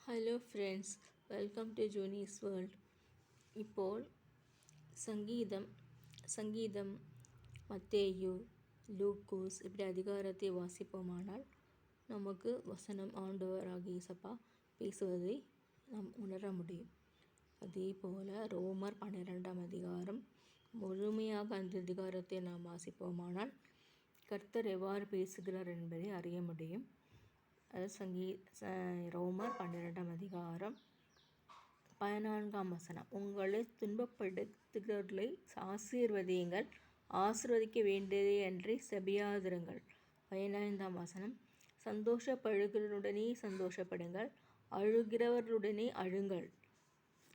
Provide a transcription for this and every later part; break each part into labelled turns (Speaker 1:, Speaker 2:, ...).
Speaker 1: Hello friends, welcome to Junis world. இப்போ சங்கீதம் மத்தேயு, லூக்கோஸ் இப்படி அதிகாரத்தை வாசிப்போமானால் நமக்கு வசனம் ஆண்டவராகிய இயேசப்பா பேசுவதை நாம் உணர முடியும். அதே போல் ரோமர் 12ஆம் அதிகாரம் முழுமையாக அந்த அதிகாரத்தை நாம் வாசிப்போமானால் கர்த்தர் எவ்வாறு பேசுகிறார் என்பதை அறிய முடியும். அது ரோமர் 12ஆம் அதிகாரம் 14ஆம் வசனம். உங்களை துன்பப்படுத்துகிறவர்களை ஆசீர்வதியுங்கள், ஆசீர்வதிக்க வேண்டியதே அன்றி செபியாதிருங்கள். 15ஆம் வசனம். சந்தோஷப்படுகிறவருடனே சந்தோஷப்படுங்கள், அழுகிறவர்களுடனே அழுங்கள்.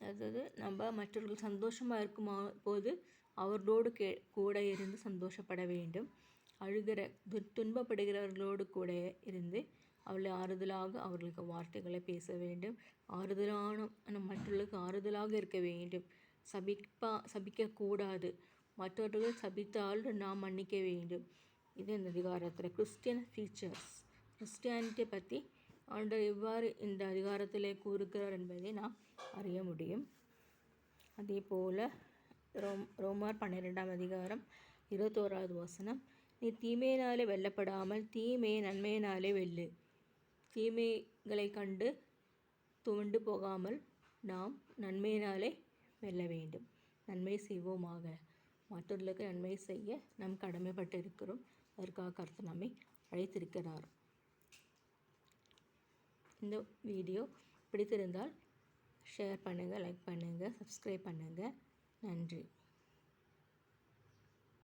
Speaker 1: அதாவது நம்ம மற்றவர்கள் சந்தோஷமாக இருக்கும் போது அவர்களோடு கூட இருந்து சந்தோஷப்பட வேண்டும். துன்பப்படுகிறவர்களோடு கூட இருந்து அவளை ஆறுதலாக அவர்களுக்கு வார்த்தைகளை பேச வேண்டும். மற்றவர்களுக்கு ஆறுதலாக இருக்க வேண்டும். சபிக்கக்கூடாது. மற்றவர்கள் சபித்தால் நாம் மன்னிக்க வேண்டும். இது இந்த அதிகாரத்தில் கிறிஸ்டியன் ஃபீச்சர்ஸ். கிறிஸ்டியானிட்டி பற்றி ஆண்டவர் எவ்வாறு இந்த அதிகாரத்தில் கூறுகிறார் என்பதை நாம் அறிய முடியும். அதே போல் ரோமர் 12ஆம் அதிகாரம் 21வது வசனம். நீ தீமையினாலே வெல்லப்படாமல் தீமையை நன்மையினாலே வெல்லு. தீமைகளை கண்டு துவண்டு போகாமல் நாம் நன்மையினாலே வெல்ல வேண்டும். நன்மை செய்வோமாக. மற்றவர்களுக்கு நன்மை செய்ய நாம் கடமைப்பட்டு இருக்கிறோம். அதற்காக கர்த்தர் நம்மை அழைத்திருக்கிறார். இந்த வீடியோ பிடித்திருந்தால் ஷேர் பண்ணுங்கள், லைக் பண்ணுங்கள், சப்ஸ்கிரைப் பண்ணுங்கள். நன்றி.